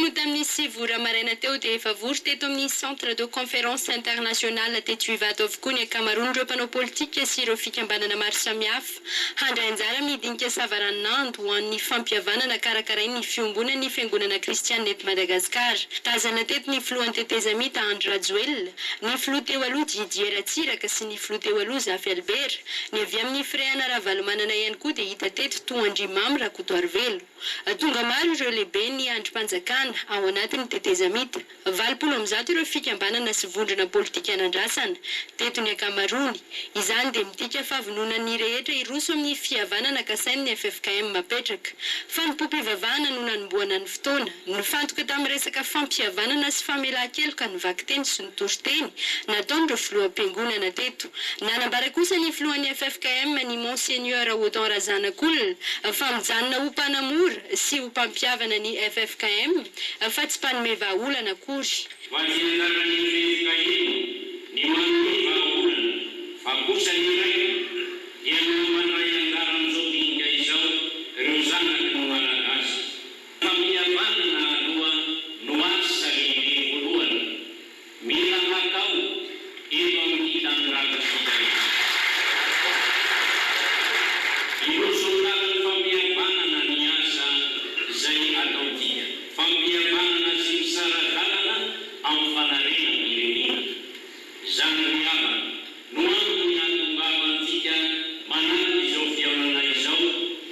Nivory tamin'ny sivy maraina teo dia efa vory teto amin'ny centre de conférence internationale teto Ivato avokoa ny ankamaroan'ireo mpanao politika sy ireo fikambanana maro samihafa handray anjara midinika savaranando ho an'ny fampihavanana karakarain'ny fiombonan'ny fiangonana kristianina eto Madagasikara. Tazana teto ny filohan'ny tetezamita Andry Rajoelina, ny filoha teo aloha Didier Ratsiraka sy ny filoha teo aloha Zafy Albert. Ny avy amin'ny Frehana Ravalomanana ihany koa dia hita teto Toandrimamy Rakotoarivelo. Tonga maro ireo lehibe ny andrim-panjakana ao anatin'ny tetezamita. 20 ireo fikambanana sy vondrona politika anandrasana teto ny ankamaroany. Izany dia mitika fahavononan'ny rehetra iroso amin'ny fihavanana kasain'ny FFKM mapetraka. Fanompom-pivavahana no nanomboana ny fotoana. Nifantoka tamin'ny resaka fampihavanana sy famelan-keloka ny vakiteny sy ny toriteny nataon'ireo filoham-piangonana teto. Nanambara kosa ny filohan'ny FFKM ny Monseigneur Odan Razanak'olona fa mijanona ho mpanamora sy ho mpampihavana ny FFKM fa tsy mpanome vahaolana akory. Ni manome vahaolana fa kosa iray dia mandray anjara amin'izao dinga izao ireo zanaka no malagasy. Fampihavanana aloha no asa lehibe voalohany. Mila hatao eto amin'ny tanindrazantsika. Irosondaly fampihavanana ny asa izay ataontsika. Fampihavanana sy misara-dalana amin'ny fanarena pirenena. Zany riava no antony antongavantsika manampy izao fihaonana izao,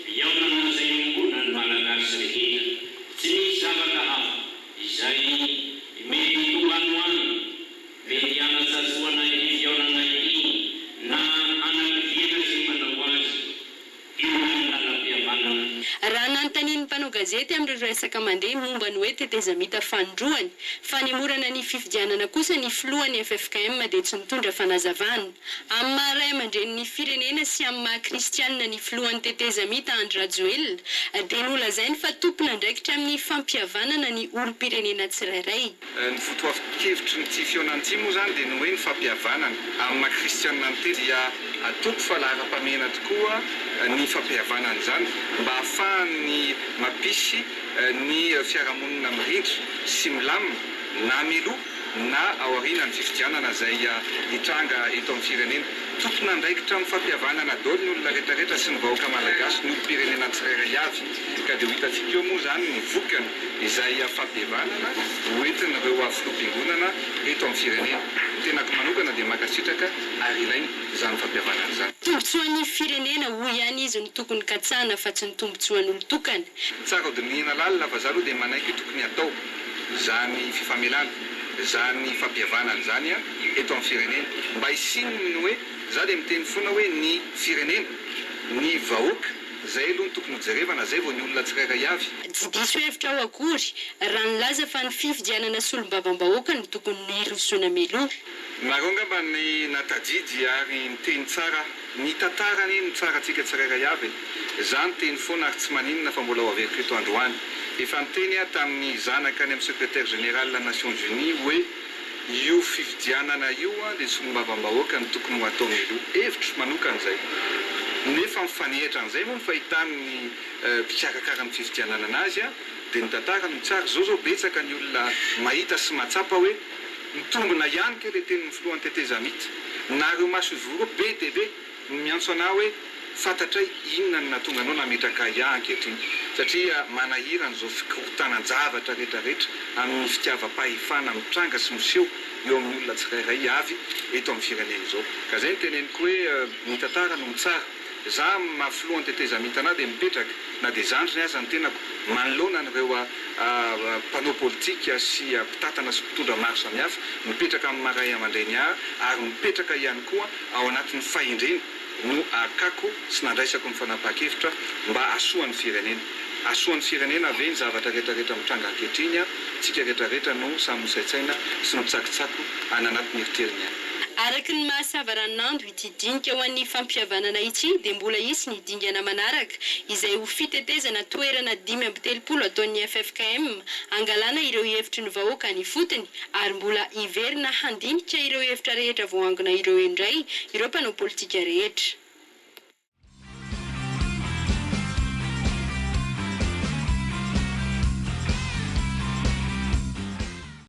fihaonana izay ombona ny malagasy rehetra. Tsy misy zavatra hafa izay mety tongano any, mety hanatsasoana ity fihaonana ity na anakiviana sy manao azy. Io ny lalam-pihavanana. Raha nanontanian'ny mpanao gazety amin'ireo resaka mandeha momba ny hoe tetezamita fandroany, fanemorana ny fifidianana kosa ny filohan'ny FFKM dia tsy mitondra fanazavana. Amin'ny maharay aman-dren'ny firenena sy amin'ny maha kristianina ny filohan'ny tetezamita Andry Rajoelina dia nolazainy fa tompona andraikitra amin'ny fampihavanana ny olom-pirenena tsirairay. Ny fotoavan-kevitry ny fihaonan'ity moa zany dia ny hoe ny fampihavanana amin'ny maha kristianina ny teny dia atoko fa lahara-pamena tokoa ny fampihavanana izany mba ahafahan'ny mampisy ny fiarahamonina mirindra sy milamina na miloha na ao aorianany fifidianana izay hitranga eto amin'ny firenena. Tompona andraikitra amin'ny fampihavanana daholo ny olona rehetrarehetra sy ny vahoaka malagasy ny olom-pirenena tsirairay avy. Ka dia ho hitantsika eo moa zany ny vokany izay fampihavanana hoentin'ireo filoham-piangonana eto amin'ny firenena. Ny tenako manokana dia makasitraka ary ilaina izany fampihavanana izany. Tombotsoan'ny firenena hoy ihany izy no tokony katsahana fa tsy ny tombotsoan'olon-tokana. Tsara hodinina lalina fa zaloha dia manaiky tokony atao zany fifamelana, zany fampihavanana zany eto amin'ny firenena mba hisinony hoe za dia miteny foana hoe ny firenena, ny vahoaka zay aloha ny tokony hojerevana zay vao ny olona tsirairay avy. Tsy diso hevitra ao akory raha nilaza fa ny fifidianana sy olombabam-bahoaka ny tokony hirosona meloha. Nareo angamba ny natadidy ary niteny tsara ny tantarany ny tsara antsika tsirairay avy. Zany teny foana ary tsy maninona fa mbola ho averiko eto androany. Efa niteny tamin'ny zanaka any amin'ny secrétaire général des Nations Unies hoe io fifidianana io dia tsy olombabam-bahoaka ny tokony ho atao meloha. Hevitro manokana zay. Nefa mifanehitra an'izay moa ny fahitan'ny mpikarakara ny fifidianana anazy dia ny tantara no tsara. Zao betsaka ny olona mahita sy mahatsapa hoe mitombona ihany ke ilay tenin'ny filohan'ny tetezamita. Na ireo maso voro be dia be miantso anao hoe fantatray inona no natonga anao nametraka ihany ankehitriny. Satria manahirana izao fikorotanan-javatra rehetrarehetra amin'ny fitiavam-pahefana mitranga sy miseho eo amin'ny olona tsirairay avy eto amin'ny firenena izao. Ka izay ny teneniko hoe ny tantara no tsara. Za mafilohan'ny tetezamita ana dia mipetraka na dia zandriny aza ny tenako manoloana an'ireo mpanao politika sy mpitatana sy mpitondra maro samihafa mipetraka amin'ny maray aman-dreny ary mipetraka ihany koa ao anatin'ny fahendrena no akako sy nandraisako ny fanapahan-kevitra mba asoan'ny firenena. Asoan'ny firenena ve ny zavatra rehetrarehetra mitranga ankehitriny tsika rehetrarehetra no samy misaitsaina sy mitsakitsako any anatin'ny eriteriny any. Araka ny mahasavaranando ity dinika ho an'ny fampihavanana ity dia mbola hisy ny dingana manaraka izay ho fitetezana toerana 5 ataon'ny FFKM angalana ireo hevitry ny vahoaka ny fotony ary mbola hiverina handinika ireo hevitra rehetra voangona ireo indray ireo mpanao politika rehetra.